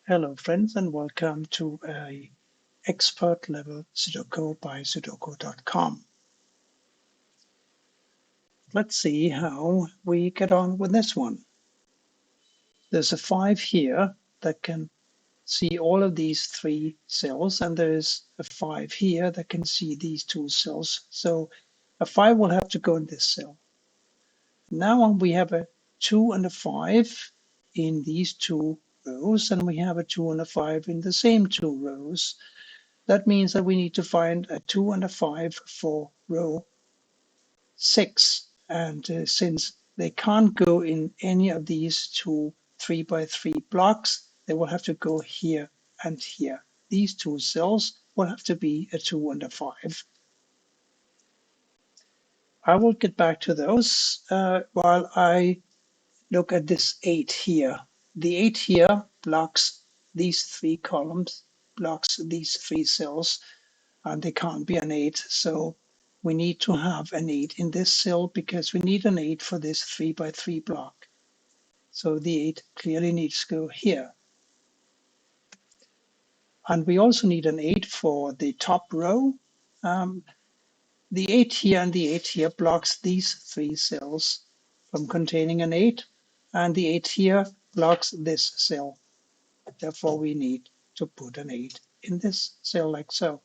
Hello friends and welcome to a expert level Sudoku by Sudoku.com. Let's see how we get on with this one. There's a 5 here that can see all of these 3 cells, and there's a 5 here that can see these 2 cells. So a 5 will have to go in this cell. Now we have a 2 and a 5 in these 2 rows, and we have a 2 and a 5 in the same 2 rows. That means that we need to find a 2 and a 5 for row 6. And since they can't go in any of these 2 3 by 3 blocks, they will have to go here and here. These 2 cells will have to be a 2 and a 5. I will get back to those while I look at this 8 here. The 8 here blocks these 3 columns, blocks these 3 cells, and they can't be an 8. So we need to have an 8 in this cell because we need an 8 for this 3 by 3 block. So the 8 clearly needs to go here. And we also need an 8 for the top row. The 8 here and the 8 here blocks these 3 cells from containing an 8, and the 8 here blocks this cell. Therefore, we need to put an 8 in this cell like so.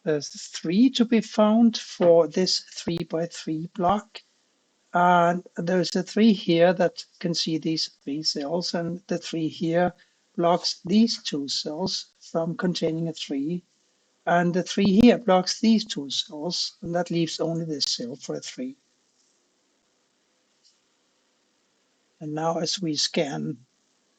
There's 3 to be found for this 3 by 3 block. And there's a 3 here that can see these 3 cells, and the 3 here blocks these 2 cells from containing a 3. And the 3 here blocks these 2 cells, and that leaves only this cell for a 3. And now as we scan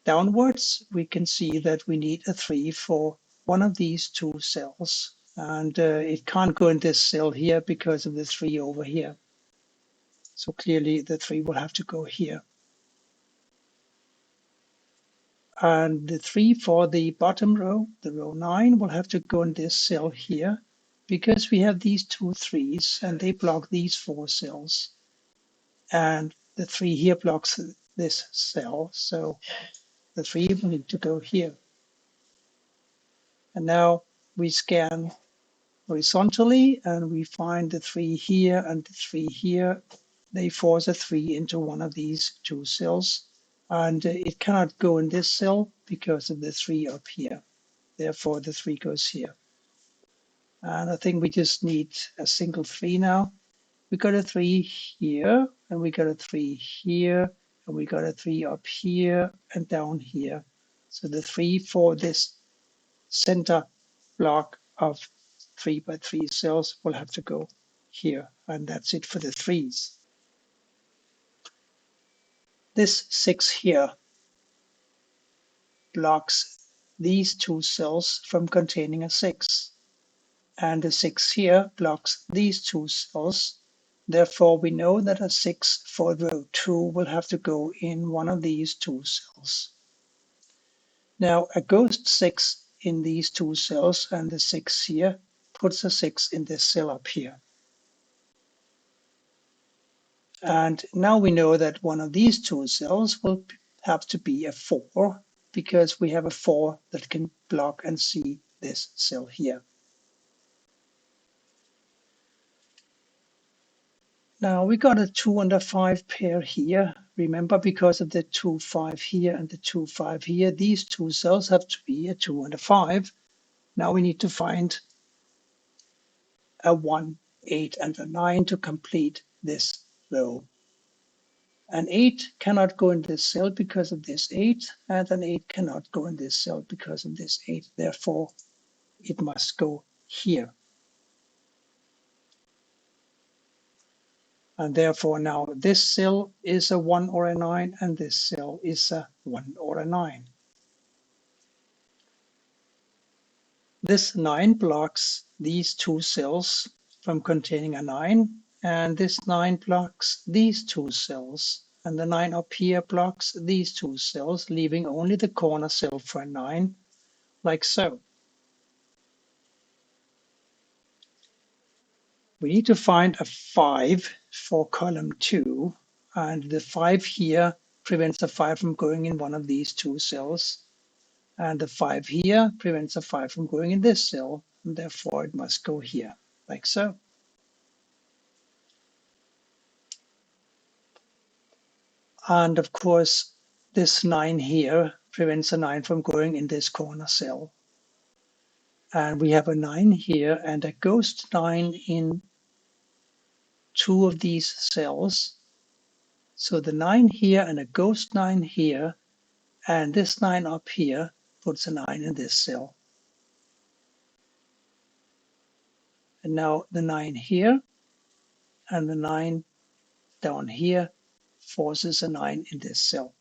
downwards, we can see that we need a 3 for one of these 2 cells. And it can't go in this cell here because of the 3 over here. So clearly the 3 will have to go here. And the 3 for the bottom row, the row 9, will have to go in this cell here because we have these 2 3s and they block these 4 cells. And the 3 here blocks this cell, so the 3 will need to go here. And now we scan horizontally and we find the 3 here and the 3 here. They force a 3 into one of these 2 cells. And it cannot go in this cell because of the 3 up here. Therefore, the 3 goes here. And I think we just need a single 3 now. We got a 3 here, and we got a 3 here, and we got a 3 up here and down here. So the 3 for this center block of 3 by 3 cells will have to go here. And that's it for the 3s. This 6 here blocks these 2 cells from containing a 6. And the 6 here blocks these 2 cells. Therefore, we know that a 6 for row 2 will have to go in one of these 2 cells. Now, a ghost 6 in these 2 cells and the 6 here puts a 6 in this cell up here. And now we know that one of these 2 cells will have to be a 4 because we have a 4 that can block and see this cell here. Now we got a 2 and a 5 pair here. Remember, because of the 2 5 here and the 2 5 here, these 2 cells have to be a 2 and a 5. Now we need to find a 1, 8, and a 9 to complete this row. An 8 cannot go in this cell because of this 8, and an 8 cannot go in this cell because of this 8. Therefore, it must go here. And therefore now this cell is a 1 or a 9, and this cell is a 1 or a 9. This 9 blocks these 2 cells from containing a 9, and this 9 blocks these 2 cells. And the 9 up here blocks these 2 cells, leaving only the corner cell for a 9, like so. We need to find a 5 for column 2, and the 5 here prevents a 5 from going in one of these two cells. And the 5 here prevents a 5 from going in this cell, and therefore it must go here, like so. And of course, this 9 here prevents a 9 from going in this corner cell. And we have a 9 here and a ghost 9 in two of these cells. So the 9 here and a ghost 9 here, and this 9 up here puts a 9 in this cell. And now the 9 here and the 9 down here forces a 9 in this cell.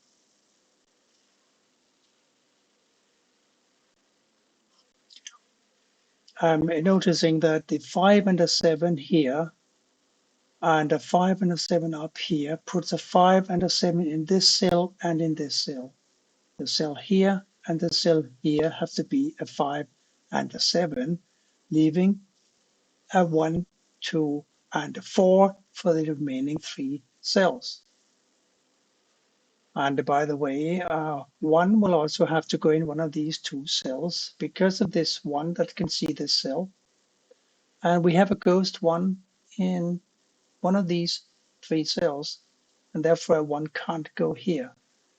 I'm noticing that the 5 and a 7 here and a 5 and a 7 up here puts a 5 and a 7 in this cell and in this cell. The cell here and the cell here have to be a 5 and a 7, leaving a 1, 2, and a 4 for the remaining 3 cells. And by the way, 1 will also have to go in one of these two cells because of this 1 that can see this cell. And we have a ghost 1 in one of these 3 cells, and therefore a 1 can't go here.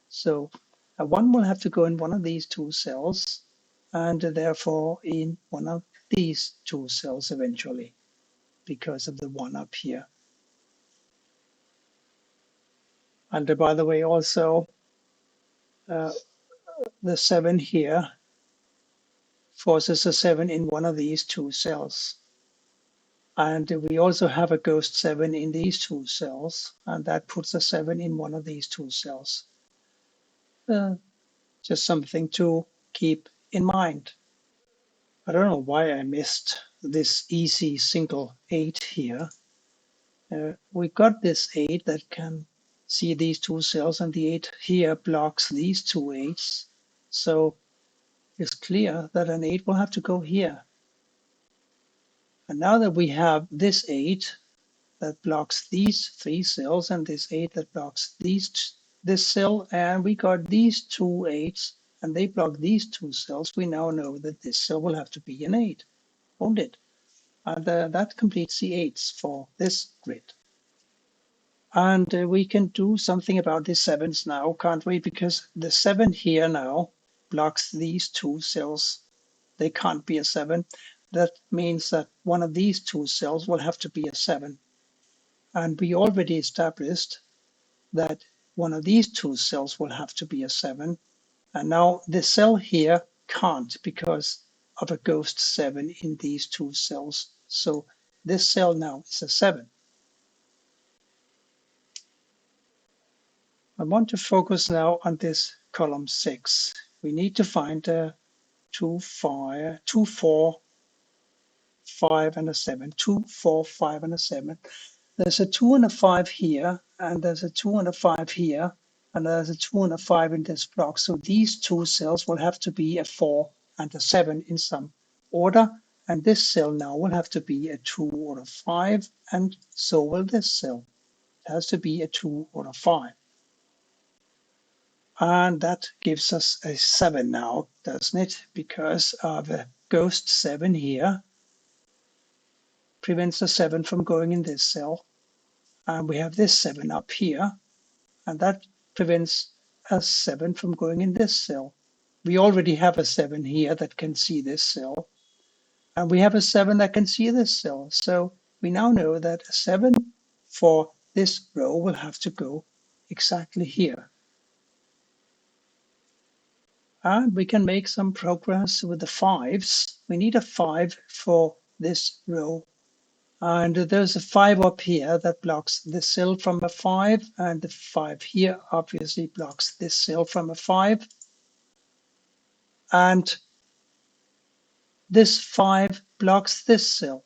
So a 1 will have to go in one of these two cells, and therefore in one of these two cells eventually, because of the 1 up here. And by the way, also the 7 here forces a 7 in one of these two cells. And we also have a ghost 7 in these two cells, and that puts a 7 in one of these two cells. Just something to keep in mind. I don't know why I missed this easy single 8 here. We got this 8 that can see these two cells, and the 8 here blocks these two 8s. So it's clear that an 8 will have to go here. And now that we have this 8 that blocks these 3 cells and this 8 that blocks this cell, and we got these two 8s and they block these two cells, we now know that this cell will have to be an 8, won't it? And that completes the 8s for this grid. And we can do something about the 7s now, can't we? Because the 7 here now blocks these two cells. They can't be a 7. That means that one of these two cells will have to be a 7. And we already established that one of these two cells will have to be a 7. And now the cell here can't because of a ghost 7 in these two cells. So this cell now is a 7. I want to focus now on this column 6. We need to find 2, 4, 5, and a 7. 2, 4, 5, and a 7. There's a 2 and a 5 here, and there's a 2 and a 5 here, and there's a 2 and a 5 in this block. So these two cells will have to be a 4 and a 7 in some order, and this cell now will have to be a 2 or a 5, and so will this cell. It has to be a 2 or a 5. And that gives us a 7 now, doesn't it? Because of a ghost 7 here prevents the 7 from going in this cell. And we have this 7 up here, and that prevents a 7 from going in this cell. We already have a 7 here that can see this cell, and we have a 7 that can see this cell. So we now know that a 7 for this row will have to go exactly here. And we can make some progress with the 5s. We need a 5 for this row. And there's a 5 up here that blocks this cell from a 5, and the 5 here obviously blocks this cell from a 5. And this 5 blocks this cell.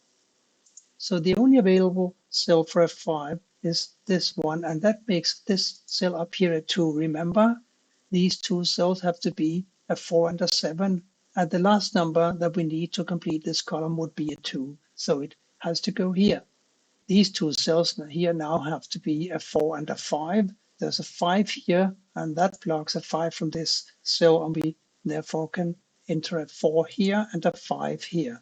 So the only available cell for a 5 is this one, and that makes this cell up here a 2. Remember, these two cells have to be a 4 and a 7, and the last number that we need to complete this column would be a 2. So it has to go here. These two cells here now have to be a 4 and a 5, there's a 5 here, and that blocks a 5 from this cell, and we therefore can enter a 4 here and a 5 here.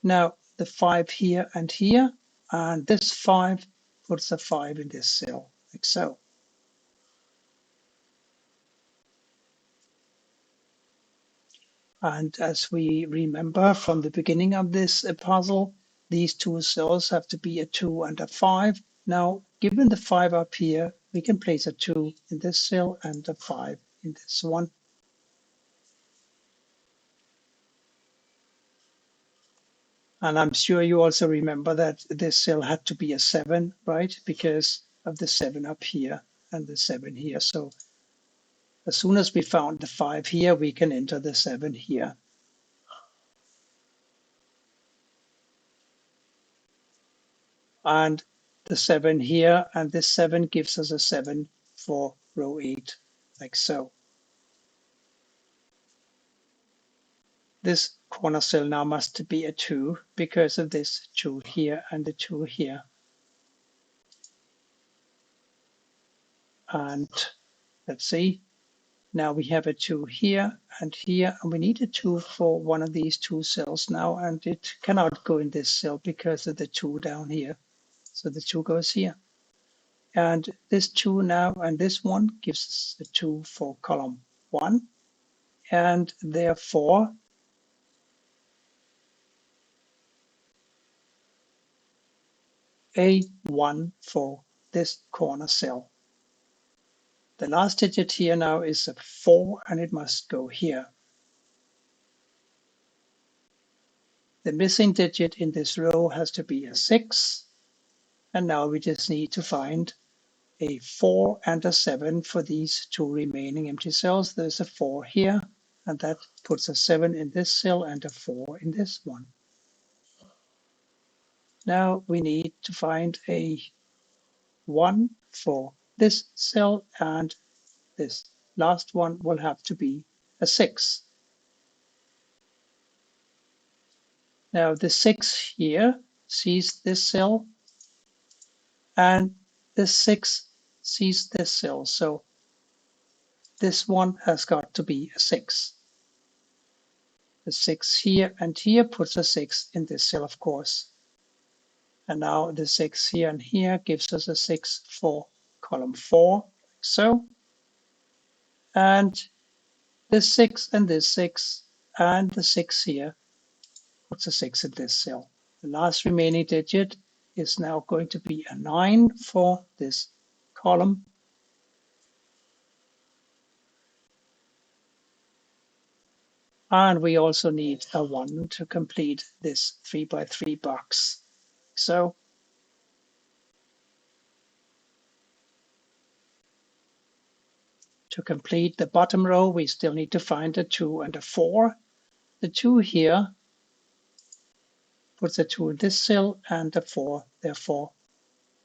Now the 5 here and here, and this 5 puts a 5 in this cell, like so. And as we remember from the beginning of this puzzle, these two cells have to be a 2 and a 5. Now, given the 5 up here, we can place a 2 in this cell and a 5 in this one. And I'm sure you also remember that this cell had to be a 7, right? Because of the 7 up here and the 7 here. So as soon as we found the 5 here, we can enter the 7 here. And the 7 here, and this 7 gives us a 7 for row 8, like so. This corner cell now must be a 2 because of this 2 here and the 2 here. And let's see, now we have a 2 here, and we need a 2 for one of these two cells now, and it cannot go in this cell because of the 2 down here. So the 2 goes here. And this 2 now and this one gives us the 2 for column 1. And therefore, A1 for this corner cell. The last digit here now is a 4, and it must go here. The missing digit in this row has to be a 6. And now we just need to find a 4 and a 7 for these two remaining empty cells. There's a 4 here, and that puts a 7 in this cell and a 4 in this one. Now we need to find a 1 for this cell, and this last one will have to be a 6. Now the 6 here sees this cell, and the 6 sees this cell, so this one has got to be a 6. The 6 here and here puts a 6 in this cell, of course. And now the 6 here and here gives us a 6 for column 4, like so. And this 6 and this 6 and the 6 here puts a 6 in this cell. The last remaining digit is now going to be a 9 for this column. And we also need a 1 to complete this 3 by 3 box. So to complete the bottom row, we still need to find a 2 and a 4. The 2 here puts a 2 in this cell, and the 4 therefore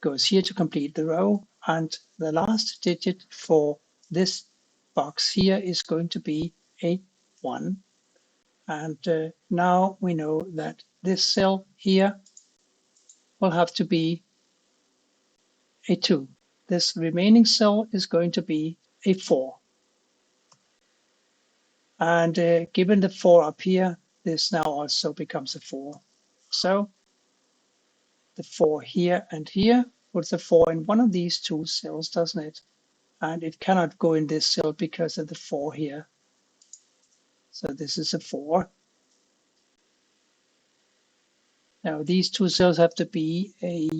goes here to complete the row. And the last digit for this box here is going to be a 1. And now we know that this cell here will have to be a 2. This remaining cell is going to be a 4. And given the 4 up here, this now also becomes a 4. So the 4 here and here puts a 4 in one of these two cells, doesn't it? And it cannot go in this cell because of the 4 here. So this is a 4. Now these two cells have to be a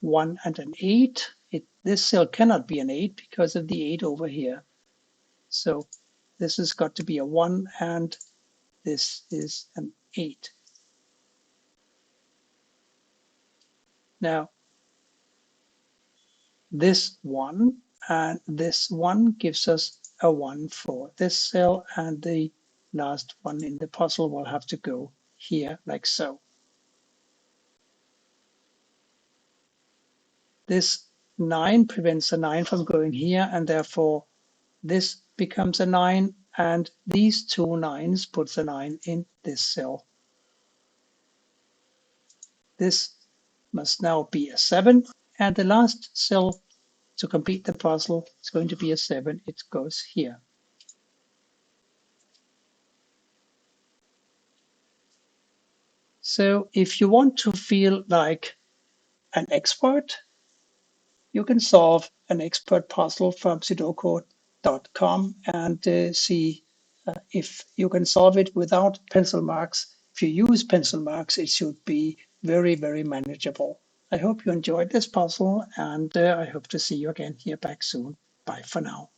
1 and an 8. This cell cannot be an 8 because of the 8 over here. So this has got to be a 1, and this is an 8. Now this 1 and this 1 gives us a 1 for this cell, and the last one in the puzzle will have to go here, like so. This 9 prevents a 9 from going here, and therefore this becomes a 9, and these two 9s puts a 9 in this cell. This must now be a 7, And the last cell to complete the puzzle is going to be a 7. It goes here. So if you want to feel like an expert, you can solve an expert puzzle from sudoku.com and see if you can solve it without pencil marks. If you use pencil marks, it should be very, very manageable. I hope you enjoyed this puzzle, and I hope to see you again here back soon. Bye for now.